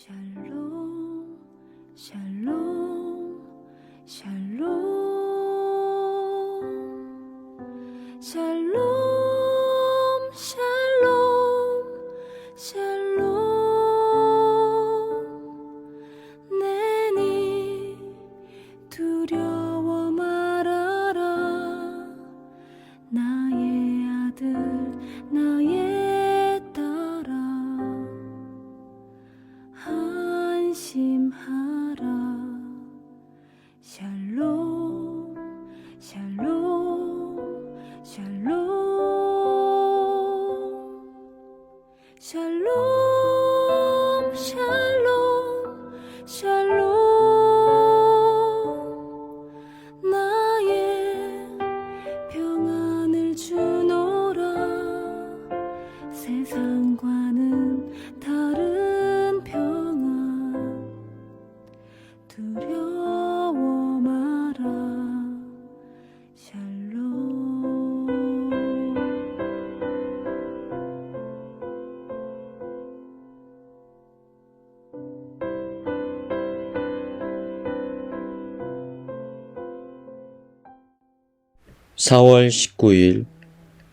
샬롬, 샬롬, 샬롬, 샬롬, 샬롬, 샬롬. 내니 두려워 말아라. 나의 아들, 나의 딸아. 안심하라. 샬롬, 샬롬, 샬롬, 샬롬, 샬롬, 샬롬. 나의 평안을 주노라. 세상과는 다른 평안. 두려워 마라. 샬롬. 4월 19일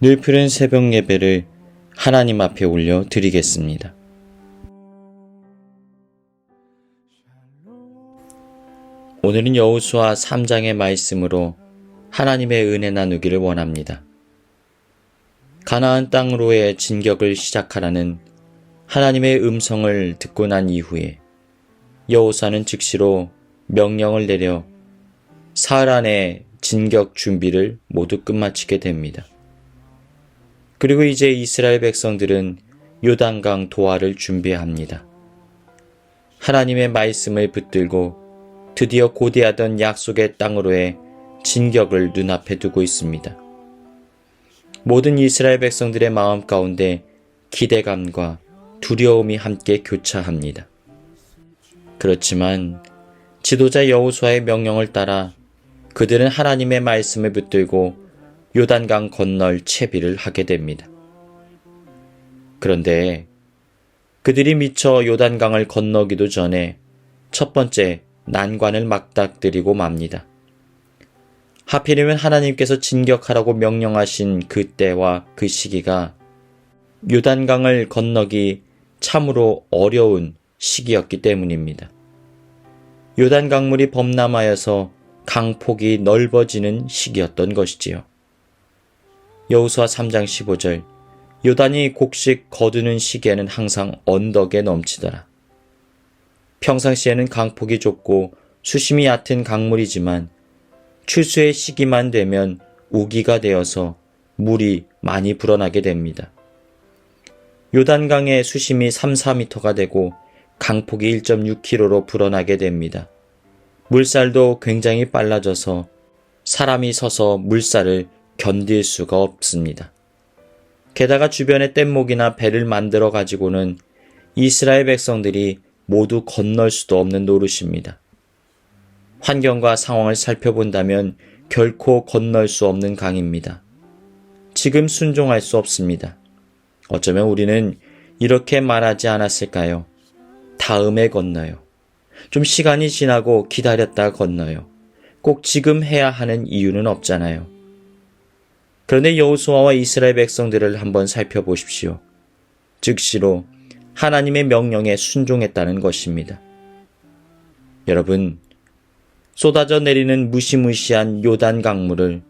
늘푸른 새벽 예배를 하나님 앞에 올려 드리겠습니다. 오늘은 여호수아 3장의 말씀으로 하나님의 은혜 나누기를 원합니다. 가나안 땅으로의 진격을 시작하라는 하나님의 음성을 듣고 난 이후에 여호수아는 즉시로 명령을 내려 사흘 안에 진격 준비를 모두 끝마치게 됩니다. 그리고 이제 이스라엘 백성들은 요단강 도하를 준비합니다. 하나님의 말씀을 붙들고 드디어 고대하던 약속의 땅으로의 진격을 눈앞에 두고 있습니다. 모든 이스라엘 백성들의 마음 가운데 기대감과 두려움이 함께 교차합니다. 그렇지만 지도자 여호수아의 명령을 따라 그들은 하나님의 말씀을 붙들고 요단강 건널 채비를 하게 됩니다. 그런데 그들이 미처 요단강을 건너기도 전에 첫 번째 난관을 맞닥뜨리고 맙니다. 하필이면 하나님께서 진격하라고 명령하신 그 때와 그 시기가 요단강을 건너기 참으로 어려운 시기였기 때문입니다. 요단강물이 범람하여서 강폭이 넓어지는 시기였던 것이지요. 여호수아 3장 15절 요단이 곡식 거두는 시기에는 항상 언덕에 넘치더라. 평상시에는 강폭이 좁고 수심이 얕은 강물이지만 추수의 시기만 되면 우기가 되어서 물이 많이 불어나게 됩니다. 요단강의 수심이 3, 4m가 되고 강폭이 1.6km로 불어나게 됩니다. 물살도 굉장히 빨라져서 사람이 서서 물살을 견딜 수가 없습니다. 게다가 주변에 뗏목이나 배를 만들어 가지고는 이스라엘 백성들이 모두 건널 수도 없는 노릇입니다. 환경과 상황을 살펴본다면 결코 건널 수 없는 강입니다. 지금 순종할 수 없습니다. 어쩌면 우리는 이렇게 말하지 않았을까요? 다음에 건너요. 좀 시간이 지나고 기다렸다 건너요. 꼭 지금 해야 하는 이유는 없잖아요. 그런데 여호수아와 이스라엘 백성들을 한번 살펴보십시오. 즉시로 하나님의 명령에 순종했다는 것입니다. 여러분, 쏟아져 내리는 무시무시한 요단 강물을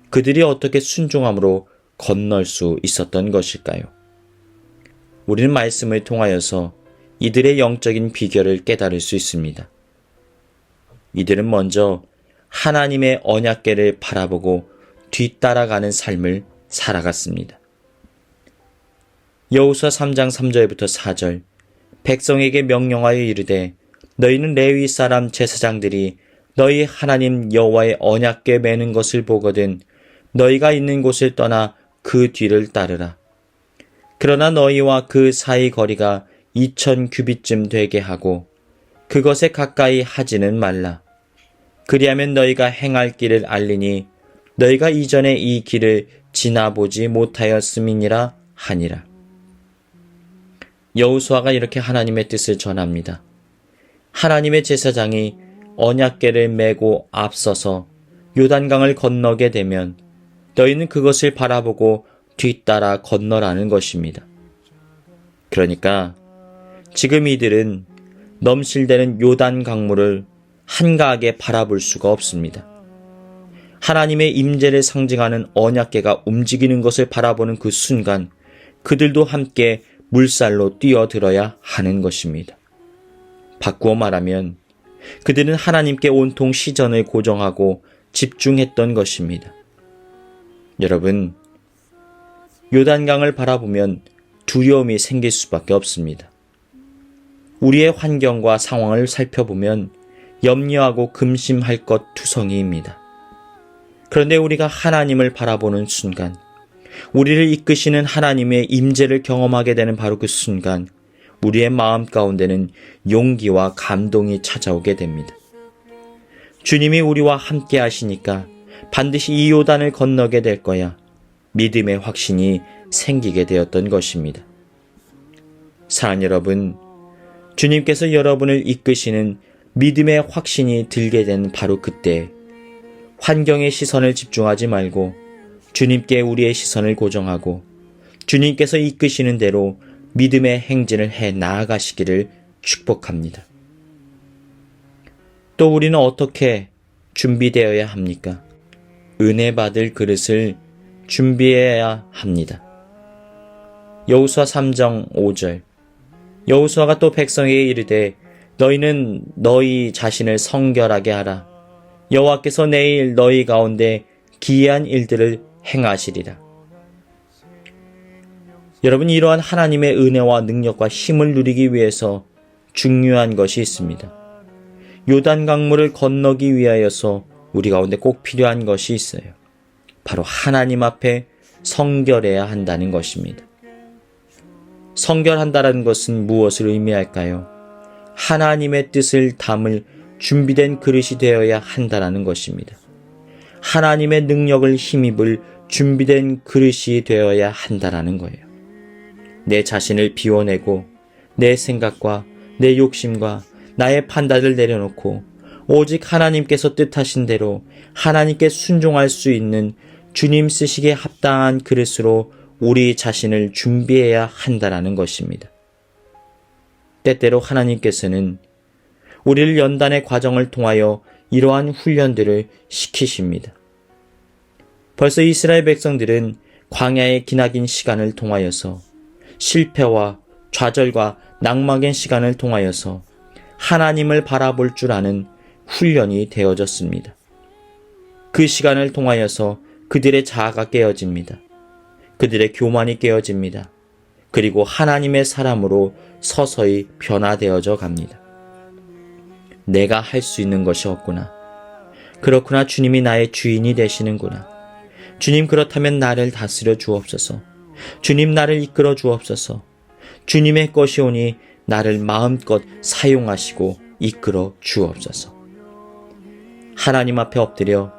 그들이 어떻게 순종함으로 건널 수 있었던 것일까요? 우리는 말씀을 통하여서 이들의 영적인 비결을 깨달을 수 있습니다. 이들은 먼저 하나님의 언약궤를 바라보고 뒤따라가는 삶을 살아갔습니다. 여호수아 3장 3절부터 4절 백성에게 명령하여 이르되 너희는 레위 사람 제사장들이 너희 하나님 여호와의 언약궤 매는 것을 보거든 너희가 있는 곳을 떠나 그 뒤를 따르라. 그러나 너희와 그 사이 거리가 2000규빗쯤 되게 하고 그것에 가까이 하지는 말라. 그리하면 너희가 행할 길을 알리니 너희가 이전에 이 길을 지나보지 못하였음이니라 하니라. 여호수아가 이렇게 하나님의 뜻을 전합니다. 하나님의 제사장이 언약궤를 메고 앞서서 요단강을 건너게 되면 너희는 그것을 바라보고 뒤따라 건너라는 것입니다. 그러니까 지금 이들은 넘실대는 요단 강물을 한가하게 바라볼 수가 없습니다. 하나님의 임재를 상징하는 언약궤가 움직이는 것을 바라보는 그 순간 그들도 함께 물살로 뛰어들어야 하는 것입니다. 바꾸어 말하면 그들은 하나님께 온통 시선을 고정하고 집중했던 것입니다. 여러분, 요단강을 바라보면 두려움이 생길 수밖에 없습니다. 우리의 환경과 상황을 살펴보면 염려하고 금심할 것 투성이입니다. 그런데 우리가 하나님을 바라보는 순간, 우리를 이끄시는 하나님의 임재를 경험하게 되는 바로 그 순간, 우리의 마음 가운데는 용기와 감동이 찾아오게 됩니다. 주님이 우리와 함께 하시니까 반드시 이 요단을 건너게 될 거야. 믿음의 확신이 생기게 되었던 것입니다. 사랑하는 여러분, 주님께서 여러분을 이끄시는 믿음의 확신이 들게 된 바로 그때 환경의 시선을 집중하지 말고 주님께 우리의 시선을 고정하고 주님께서 이끄시는 대로 믿음의 행진을 해 나아가시기를 축복합니다. 또 우리는 어떻게 준비되어야 합니까? 은혜 받을 그릇을 준비해야 합니다. 여호수아 3장 5절 여호수아가 또 백성에게 이르되 너희는 너희 자신을 성결하게 하라. 여호와께서 내일 너희 가운데 기이한 일들을 행하시리라. 여러분, 이러한 하나님의 은혜와 능력과 힘을 누리기 위해서 중요한 것이 있습니다. 요단 강물을 건너기 위하여서 우리 가운데 꼭 필요한 것이 있어요. 바로 하나님 앞에 성결해야 한다는 것입니다. 성결한다는 것은 무엇을 의미할까요? 하나님의 뜻을 담을 준비된 그릇이 되어야 한다는 것입니다. 하나님의 능력을 힘입을 준비된 그릇이 되어야 한다는 거예요. 내 자신을 비워내고 내 생각과 내 욕심과 나의 판단을 내려놓고 오직 하나님께서 뜻하신 대로 하나님께 순종할 수 있는 주님 쓰시기에 합당한 그릇으로 우리 자신을 준비해야 한다는 것입니다. 때때로 하나님께서는 우리를 연단의 과정을 통하여 이러한 훈련들을 시키십니다. 벌써 이스라엘 백성들은 광야의 기나긴 시간을 통하여서 실패와 좌절과 낙망의 시간을 통하여서 하나님을 바라볼 줄 아는 훈련이 되어졌습니다. 그 시간을 통하여서 그들의 자아가 깨어집니다. 그들의 교만이 깨어집니다. 그리고 하나님의 사람으로 서서히 변화되어져 갑니다. 내가 할 수 있는 것이 없구나. 그렇구나. 주님이 나의 주인이 되시는구나. 주님, 그렇다면 나를 다스려 주옵소서. 주님, 나를 이끌어 주옵소서. 주님의 것이 오니 나를 마음껏 사용하시고 이끌어 주옵소서. 하나님 앞에 엎드려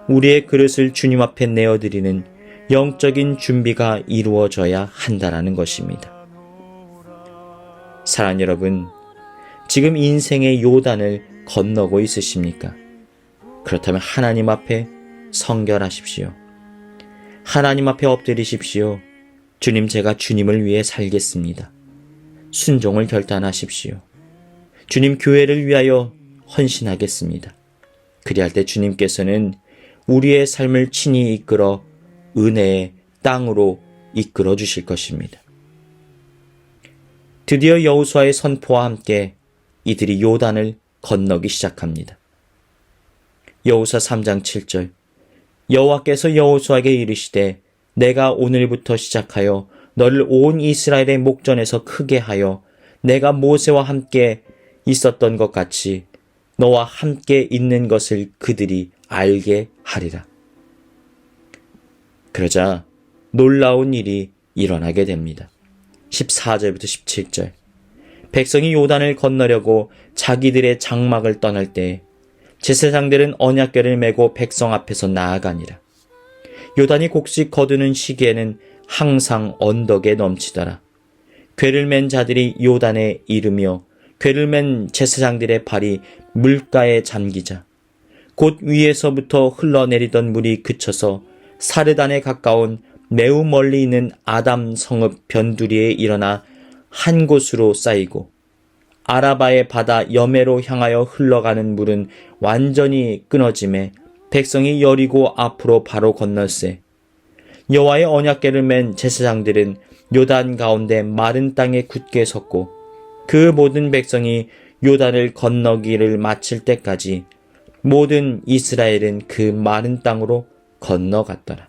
우리의 그릇을 주님 앞에 내어드리는 영적인 준비가 이루어져야 한다는 것입니다. 사랑하는 여러분, 지금 인생의 요단을 건너고 있으십니까? 그렇다면 하나님 앞에 성결하십시오. 하나님 앞에 엎드리십시오. 주님, 제가 주님을 위해 살겠습니다. 순종을 결단하십시오. 주님, 교회를 위하여 헌신하겠습니다. 그리할 때 주님께서는 우리의 삶을 친히 이끌어 은혜의 땅으로 이끌어 주실 것입니다. 드디어 여호수아의 선포와 함께 이들이 요단을 건너기 시작합니다. 여호수아 3장 7절 여호와께서 여호수아에게 이르시되 내가 오늘부터 시작하여 너를 온 이스라엘의 목전에서 크게 하여 내가 모세와 함께 있었던 것 같이 너와 함께 있는 것을 그들이 알게 하리라. 그러자 놀라운 일이 일어나게 됩니다. 14절부터 17절 백성이 요단을 건너려고 자기들의 장막을 떠날 때 제사장들은 언약궤를 메고 백성 앞에서 나아가니라. 요단이 곡식 거두는 시기에는 항상 언덕에 넘치더라. 궤를 맨 자들이 요단에 이르며 궤를 맨 제사장들의 발이 물가에 잠기자 곧 위에서부터 흘러내리던 물이 그쳐서 사르단에 가까운 매우 멀리 있는 아담 성읍 변두리에 일어나 한 곳으로 쌓이고 아라바의 바다 여매로 향하여 흘러가는 물은 완전히 끊어짐에 백성이 여리고 앞으로 바로 건널세 여호와의 언약궤를 맨 제사장들은 요단 가운데 마른 땅에 굳게 섰고 그 모든 백성이 요단을 건너기를 마칠 때까지 모든 이스라엘은 그 마른 땅으로 건너갔더라.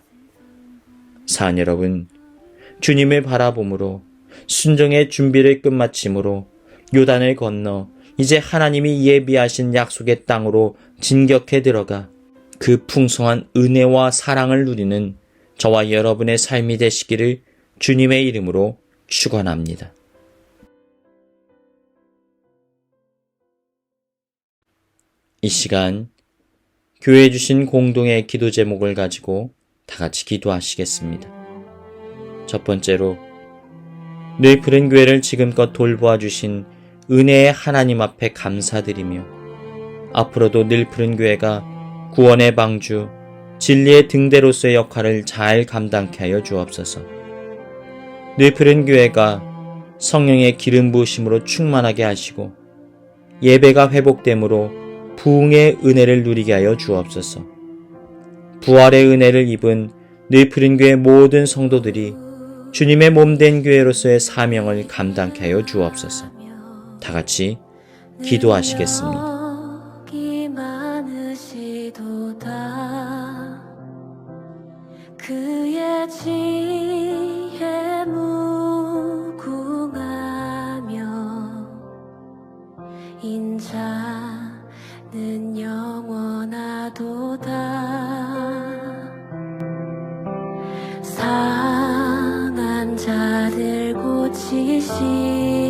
사랑 여러분, 주님을 바라봄으로 순종의 준비를 끝마침으로 요단을 건너 이제 하나님이 예비하신 약속의 땅으로 진격해 들어가 그 풍성한 은혜와 사랑을 누리는 저와 여러분의 삶이 되시기를 주님의 이름으로 축원합니다. 이 시간 교회에 주신 공동의 기도 제목을 가지고 다 같이 기도하시겠습니다. 첫 번째로 늘 푸른 교회를 지금껏 돌보아 주신 은혜의 하나님 앞에 감사드리며 앞으로도 늘 푸른 교회가 구원의 방주, 진리의 등대로서의 역할을 잘 감당케 하여 주옵소서. 늘 푸른 교회가 성령의 기름 부으심으로 충만하게 하시고 예배가 회복됨으로 부흥의 은혜를 누리게 하여 주옵소서. 부활의 은혜를 입은 늘 푸른 교회 모든 성도들이 주님의 몸된 교회로서의 사명을 감당케 하여 주옵소서. 다 같이 기도하시겠습니다. 능력이 많으시도다 그의 지혜 무궁하며 인자는 영원하도다 상한 자들 고치시